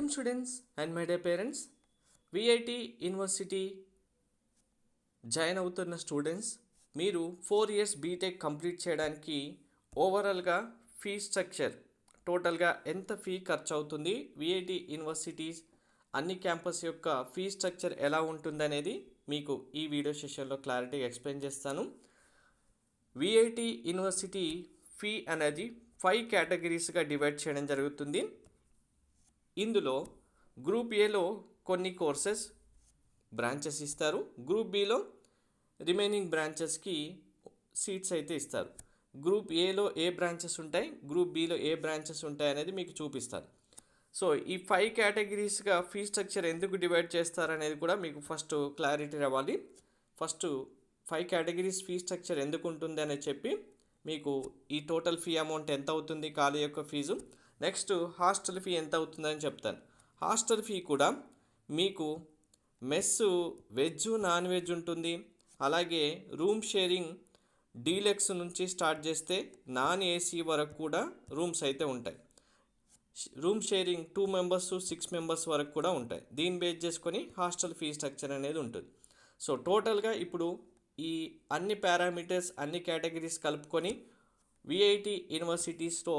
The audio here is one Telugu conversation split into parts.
Welcome students and my dear parents. VIT university join అవుతున్న స్టూడెంట్స్ మీరు 4 years బీటెక్ కంప్లీట్ చేయడానికి ఓవరాల్గా ఫీ స్ట్రక్చర్ టోటల్గా ఎంత ఫీ ఖర్చు అవుతుంది, విఐటి యూనివర్సిటీస్ అన్ని క్యాంపస్ యొక్క ఫీ స్ట్రక్చర్ ఎలా ఉంటుందనేది మీకు ఈ వీడియో సెషన్లో క్లారిటీగా ఎక్స్ప్లెయిన్ చేస్తాను. విఐటి యూనివర్సిటీ ఫీ అనేది 5 కేటగిరీస్గా డివైడ్ చేయడం జరుగుతుంది. ఇందులో గ్రూప్ ఏలో కొన్ని కోర్సెస్ బ్రాంచెస్ ఇస్తారు, గ్రూప్ బిలో రిమైనింగ్ బ్రాంచెస్కి సీట్స్ అయితే ఇస్తారు. గ్రూప్ ఏలో ఏ బ్రాంచెస్ ఉంటాయి, గ్రూప్ బిలో ఏ బ్రాంచెస్ ఉంటాయి అనేది మీకు చూపిస్తారు. సో ఈ 5 కేటగిరీస్గా ఫీ స్ట్రక్చర్ ఎందుకు డివైడ్ చేస్తారనేది కూడా మీకు ఫస్ట్ క్లారిటీ రావాలి. ఫస్ట్ 5 కేటగిరీస్ ఫీ స్ట్రక్చర్ ఎందుకు ఉంటుంది అనేది చెప్పి మీకు ఈ టోటల్ ఫీ అమౌంట్ ఎంత అవుతుంది, కాలేజ్ యొక్క ఫీజు, నెక్స్ట్ హాస్టల్ ఫీ ఎంత అవుతుందని చెప్తాను. హాస్టల్ ఫీ కూడా మీకు మెస్ వెజ్ నాన్ వెజ్ ఉంటుంది, అలాగే రూమ్ షేరింగ్ డీలక్స్ నుంచి స్టార్ట్ చేస్తే నాన్ ఏసీ వరకు కూడా రూమ్స్ అయితే ఉంటాయి. రూమ్ షేరింగ్ 2 members 6 members వరకు కూడా ఉంటాయి. దీన్ని బేస్ చేసుకొని హాస్టల్ ఫీ స్ట్రక్చర్ అనేది ఉంటుంది. సో టోటల్గా ఇప్పుడు ఈ అన్ని పారామీటర్స్ అన్ని కేటగిరీస్ కలుపుకొని విఐటి యూనివర్సిటీస్లో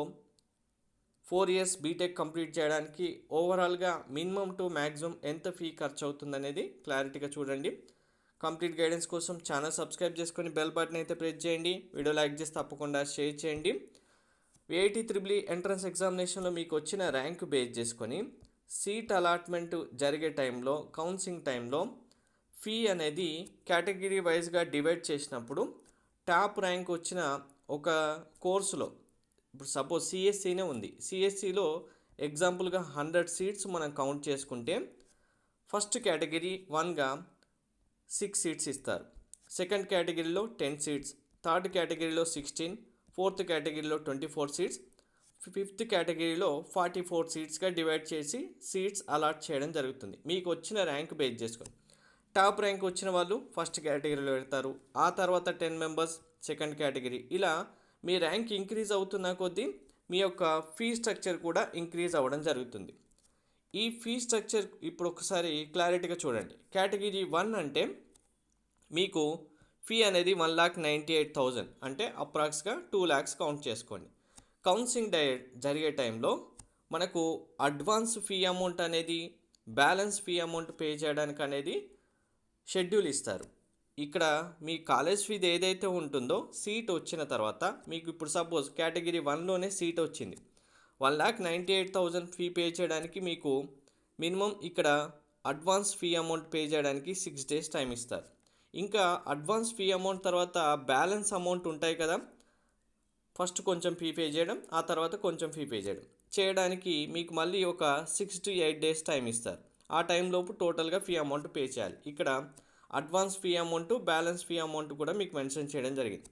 4 years బీటెక్ కంప్లీట్ చేయడానికి ఓవరాల్గా మినిమం టు మ్యాక్సిమం ఎంత ఫీ ఖర్చు అవుతుందనేది క్లారిటీగా చూడండి. కంప్లీట్ గైడెన్స్ కోసం ఛానల్ సబ్స్క్రైబ్ చేసుకొని బెల్ బటన్ అయితే ప్రెస్ చేయండి. వీడియో లైక్ చేసి తప్పకుండా షేర్ చేయండి. విఐటి త్రిబుల్ ఎంట్రన్స్ ఎగ్జామినేషన్లో మీకు వచ్చిన ర్యాంక్ బేస్ చేసుకొని సీట్ అలాట్మెంట్ జరిగే టైంలో కౌన్సిలింగ్ టైంలో ఫీ అనేది కేటగిరీ వైజ్గా డివైడ్ చేసినప్పుడు టాప్ ర్యాంక్ వచ్చిన ఒక కోర్సులో, ఇప్పుడు సపోజ్ సిఎస్సినే ఉంది, సిఎస్సిలో ఎగ్జాంపుల్గా 100 seats మనం కౌంట్ చేసుకుంటే ఫస్ట్ కేటగిరీ 1గా 6 seats ఇస్తారు, సెకండ్ కేటగిరీలో 10 seats, థర్డ్ కేటగిరీలో 16, ఫోర్త్ కేటగిరీలో 24 seats, ఫిఫ్త్ కేటగిరీలో 44 seatsగా డివైడ్ చేసి సీట్స్ అలాట్ చేయడం జరుగుతుంది. మీకు వచ్చిన ర్యాంక్ బేస్ చేసుకొని టాప్ ర్యాంక్ వచ్చిన వాళ్ళు ఫస్ట్ కేటగిరీలో పెడతారు, ఆ తర్వాత 10 members సెకండ్ కేటగిరీ. ఇలా మీ ర్యాంక్ ఇంక్రీజ్ అవుతున్న కొద్దీ మీ యొక్క ఫీ స్ట్రక్చర్ కూడా ఇంక్రీజ్ అవ్వడం జరుగుతుంది. ఈ ఫీ స్ట్రక్చర్ ఇప్పుడు ఒకసారి క్లారిటీగా చూడండి. కేటగిరీ 1 అంటే మీకు ఫీ అనేది 1,98,000 అంటే అప్రాక్స్గా 2 lakhs కౌంట్ చేసుకోండి. కౌన్సిలింగ్ జరిగే టైంలో మనకు అడ్వాన్స్ ఫీ అమౌంట్ అనేది బ్యాలెన్స్ ఫీ అమౌంట్ పే చేయడానికి అనేది షెడ్యూల్ ఇస్తారు. ఇక్కడ మీ కాలేజ్ ఫీజు ఏదైతే ఉంటుందో సీట్ వచ్చిన తర్వాత మీకు ఇప్పుడు సపోజ్ కేటగిరీ 1లోనే సీట్ వచ్చింది, 1,98,000 ఫీ పే చేయడానికి మీకు మినిమం ఇక్కడ అడ్వాన్స్ ఫీ అమౌంట్ పే చేయడానికి 6 days టైం ఇస్తారు. ఇంకా అడ్వాన్స్ ఫీ అమౌంట్ తర్వాత బ్యాలెన్స్ అమౌంట్ ఉంటాయి కదా, ఫస్ట్ కొంచెం ఫీ పే చేయడం, ఆ తర్వాత కొంచెం ఫీ పే చేయడానికి మీకు మళ్ళీ ఒక 6 to 8 days టైం ఇస్తారు. ఆ టైంలోపు టోటల్గా ఫీ అమౌంట్ పే చేయాలి. ఇక్కడ advance fee amount balance fee amount కూడా మీకు మెన్షన్ చేయడం జరిగింది.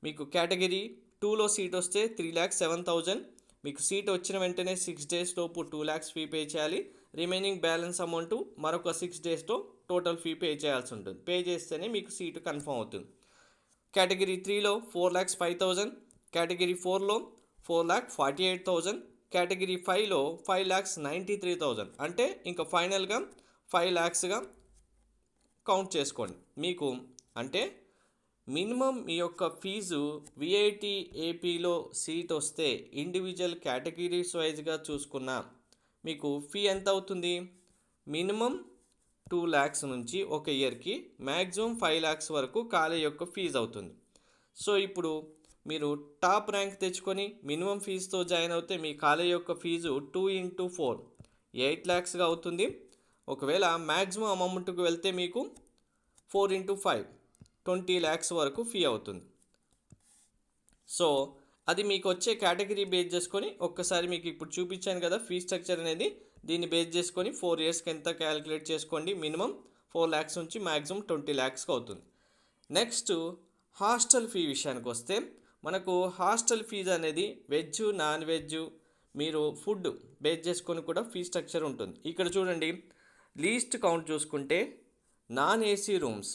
మీకు కేటగిరీ 2లో సీట్ వస్తే 3,07,000, మీకు సీట్ వచ్చిన వెంటనే 6 days లోపు 2 lakhs ఫీ పే చేయాలి. రిమైనింగ్ బ్యాలెన్స్ అమౌంట్ మరొక 6 daysలో టోటల్ ఫీ పే చేయాల్సి ఉంటుంది. పే చేస్తేనే మీకు సీటు కన్ఫర్మ్ అవుతుంది. కేటగిరీ 3లో 4,05,000, కేటగిరీ 4లో 4,48,000, కేటగిరీ 5లో 5,93,000 అంటే ఇంకా ఫైనల్గా 5 lakhsగా కౌంట్ చేసుకోండి. మీకు అంటే మినిమం మీ యొక్క ఫీజు విఐటి ఏపీలో సీట్ వస్తే ఇండివిజువల్ కేటగిరీస్ వైజ్గా చూసుకున్న మీకు ఫీ ఎంత అవుతుంది, మినిమం 2 lakhs నుంచి ఒక ఇయర్కి మ్యాక్సిమం 5 lakhs వరకు కాలేజ్ యొక్క ఫీజు అవుతుంది. సో ఇప్పుడు మీరు టాప్ ర్యాంక్ తెచ్చుకొని మినిమం ఫీజుతో జాయిన్ అవుతే మీ కాలేజ్ యొక్క ఫీజు 2 into 4 8 lakhsగా అవుతుంది. ఒకవేళ మ్యాక్సిమం అమౌంట్కి వెళ్తే మీకు 4 into 5 20 lakhs వరకు ఫీ అవుతుంది. సో అది మీకు వచ్చే కేటగిరీ బేస్ చేసుకొని ఒక్కసారి మీకు ఇప్పుడు చూపించాను కదా ఫీ స్ట్రక్చర్ అనేది, దీన్ని బేస్ చేసుకొని 4 yearsకి ఎంత క్యాలిక్యులేట్ చేసుకోండి. మినిమం 4 lakhs నుంచి మ్యాక్సిమం 20 lakhsకి అవుతుంది. నెక్స్ట్ హాస్టల్ ఫీ విషయానికి వస్తే మనకు హాస్టల్ ఫీజు అనేది వెజ్ నాన్ వెజ్ మీరు ఫుడ్ బేస్ చేసుకొని కూడా ఫీ స్ట్రక్చర్ ఉంటుంది. ఇక్కడ చూడండి లీస్ట్ కౌంట్ చూసుకుంటే నాన్ ఏసీ రూమ్స్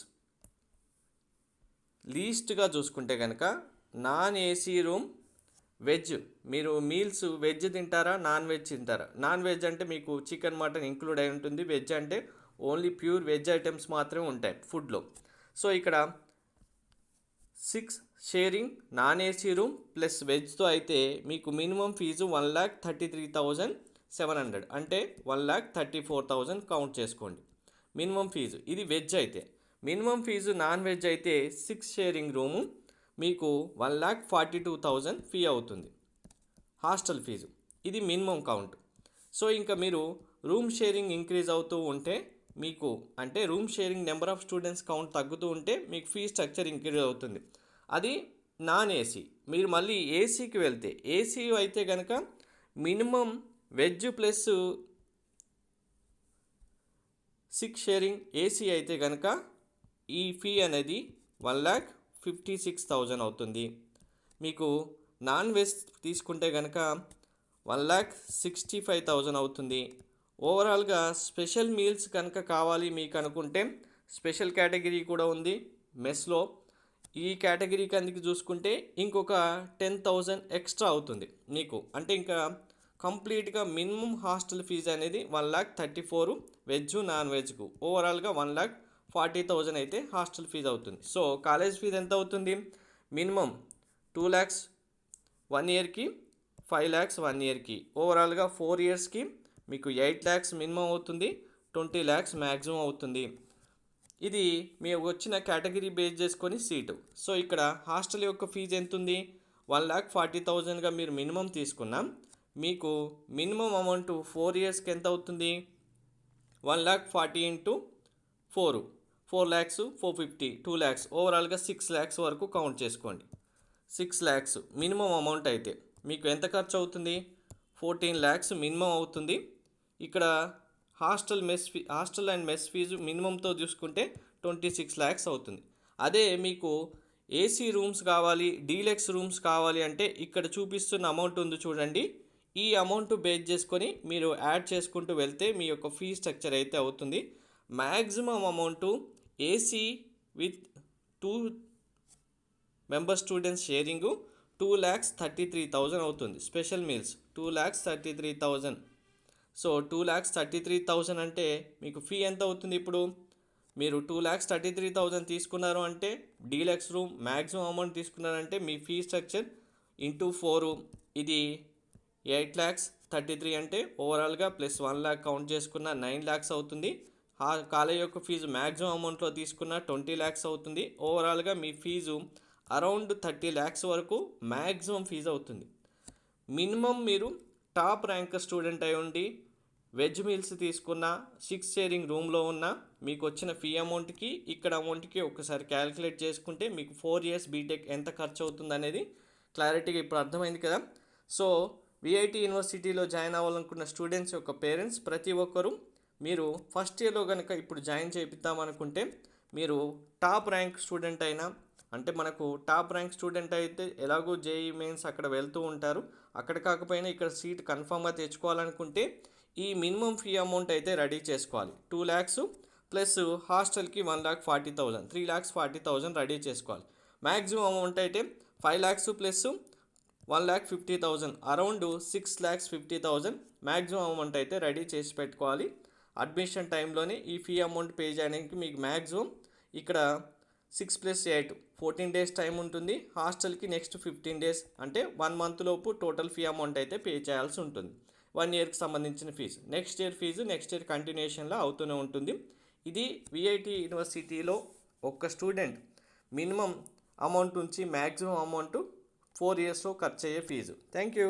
లీస్ట్గా చూసుకుంటే కనుక నాన్ ఏసీ రూమ్ వెజ్, మీరు మీల్స్ వెజ్ తింటారా నాన్ వెజ్ తింటారా? నాన్ వెజ్ అంటే మీకు చికెన్ మటన్ ఇంక్లూడ్ అయి ఉంటుంది. వెజ్ అంటే ఓన్లీ ప్యూర్ వెజ్ ఐటమ్స్ మాత్రమే ఉంటాయి ఫుడ్లో. సో ఇక్కడ 6 sharing non AC room plus వెజ్తో అయితే మీకు మినిమం ఫీజు 1,33,700 అంటే 1,34,000 కౌంట్ చేసుకోండి మినిమం ఫీజు. ఇది వెజ్ అయితే. మినిమం ఫీజు నాన్ వెజ్ అయితే 6 షేరింగ్ రూము మీకు 1,42,000 ఫీ అవుతుంది హాస్టల్ ఫీజు. ఇది మినిమం కౌంట్. సో ఇంకా మీరు రూమ్ షేరింగ్ ఇంక్రీజ్ అవుతూ ఉంటే మీకు అంటే room sharing number of students count తగ్గుతూ ఉంటే మీకు ఫీ స్ట్రక్చర్ ఇంక్రీజ్ అవుతుంది. అది నాన్ ఏసీ. మీరు మళ్ళీ ఏసీకి వెళ్తే ఏసీ అయితే కనుక minimum veg plus 6 sharing AC అయితే కనుక ఈ ఫీ అనేది 1,56,000 అవుతుంది. మీకు నాన్ వెజ్ తీసుకుంటే కనుక 1,65,000 అవుతుంది. ఓవరాల్గా స్పెషల్ మీల్స్ కనుక కావాలి మీకు అనుకుంటే స్పెషల్ కేటగిరీ కూడా ఉంది మెస్లో. ఈ కేటగిరీ కిందకి చూసుకుంటే ఇంకొక 10,000 ఎక్స్ట్రా అవుతుంది మీకు. అంటే ఇంకా కంప్లీట్గా మినిమం హాస్టల్ ఫీజు అనేది 1,34,000 వెజ్ నాన్ వెజ్కు ఓవరాల్గా 1,40,000 అయితే హాస్టల్ ఫీజు అవుతుంది. సో కాలేజ్ ఫీజు ఎంత అవుతుంది? మినిమం 2 lakhs 1 yearకి, 5 lakhs 1 yearకి, ఓవరాల్గా 4 yearsకి మీకు 8 lakhs మినిమం అవుతుంది, 20 lakhs మ్యాక్సిమం అవుతుంది. ఇది మేము వచ్చిన కేటగిరీ బేస్ చేసుకొని సీటు. సో ఇక్కడ హాస్టల్ యొక్క ఫీజు ఎంత ఉంది? 1,40,000గా మీరు మినిమం తీసుకున్నాం. మీకు మినిమం అమౌంట్ 4 yearsకి ఎంత అవుతుంది? 1,40,000 into 4 lakhs 450 2 lakhs ఓవరాల్గా 6 lakhs వరకు కౌంట్ చేసుకోండి. 6 lakhs మినిమం అమౌంట్ అయితే మీకు ఎంత ఖర్చు అవుతుంది? 14 lakhs మినిమం అవుతుంది. ఇక్కడ హాస్టల్ అండ్ మెస్ ఫీజు మినిమంతో చూసుకుంటే 26 lakhs అవుతుంది. అదే మీకు ఏసీ రూమ్స్ కావాలి, డీలక్స్ రూమ్స్ కావాలి అంటే ఇక్కడ చూపిస్తున్న అమౌంట్ ఉంది చూడండి, ఈ అమౌంట్ బేస్ చేసుకొని మీరు యాడ్ చేసుకుంటూ వెళ్తే మీ యొక్క ఫీ స్ట్రక్చర్ అయితే అవుతుంది. Maximum amount AC with 2 member students sharing 2,33,000 అవుతుంది. Special meals 2,33,000. సో 2,33,000 అంటే మీకు ఫీ ఎంత అవుతుంది? ఇప్పుడు మీరు 2,33,000 తీసుకున్నారు అంటే డీలక్స్ రూమ్ మ్యాక్సిమం అమౌంట్ తీసుకున్నారంటే మీ ఫీ స్ట్రక్చర్ ఇంటూ 4 ఇది 8,33,000 అంటే ఓవరాల్గా ప్లస్ 1 lakh కౌంట్ చేసుకున్న 9 lakhs అవుతుంది. కాలేజ్ యొక్క ఫీజు మ్యాక్సిమం అమౌంట్లో తీసుకున్న 20 lakhs అవుతుంది. ఓవరాల్గా మీ ఫీజు అరౌండ్ 30 lakhs వరకు మ్యాక్సిమం ఫీజు అవుతుంది. మినిమం మీరు టాప్ ర్యాంక్ స్టూడెంట్ అయి ఉండి వెజ్ మీల్స్ తీసుకున్న 6 షేరింగ్ రూమ్లో ఉన్న మీకు వచ్చిన ఫీ అమౌంట్కి ఇక్కడ అమౌంట్కి ఒకసారి క్యాలిక్యులేట్ చేసుకుంటే మీకు 4 years బీటెక్ ఎంత ఖర్చు అవుతుంది అనేది క్లారిటీగా ఇప్పుడు అర్థమైంది కదా. సో విఐటి యూనివర్సిటీలో జాయిన్ అవ్వాలనుకున్న స్టూడెంట్స్ యొక్క పేరెంట్స్ ప్రతి ఒక్కరూ మీరు ఫస్ట్ ఇయర్లో కనుక ఇప్పుడు జాయిన్ చేపిద్దామనుకుంటే మీరు టాప్ ర్యాంక్ స్టూడెంట్ అయినా అంటే మనకు టాప్ ర్యాంక్ స్టూడెంట్ అయితే ఎలాగో జేఈ మెయిన్స్ అక్కడ వెళ్తూ ఉంటారు, అక్కడ కాకపోయినా ఇక్కడ సీట్ కన్ఫామ్గా తెచ్చుకోవాలనుకుంటే ఈ మినిమం ఫీ అమౌంట్ అయితే రెడీ చేసుకోవాలి. 2 lakhs ప్లస్ హాస్టల్కి 1,40,000 3,40,000 రెడీ చేసుకోవాలి. మ్యాక్సిమం అమౌంట్ అయితే 5 lakhs plus 1,50,000 around 6,50,000 maximum amount అయితే రెడీ చేసి పెట్టుకోవాలి. అడ్మిషన్ టైంలోనే ఈ ఫీ అమౌంట్ పే చేయడానికి మీకు మ్యాక్సిమం ఇక్కడ 6 + 8 14 days టైం ఉంటుంది. హాస్టల్కి నెక్స్ట్ 15 days అంటే 1 month లోపు టోటల్ ఫీ అమౌంట్ అయితే పే చేయాల్సి ఉంటుంది. 1 yearకి సంబంధించిన fees next year fees next year కంటిన్యూషన్లో అవుతూనే ఉంటుంది. ఇది విఐటి యూనివర్సిటీలో ఒక స్టూడెంట్ మినిమం అమౌంట్ నుంచి మ్యాక్సిమం అమౌంట్ 4 yearsలో ఖర్చు అయ్యే ఫీజు. Thank you.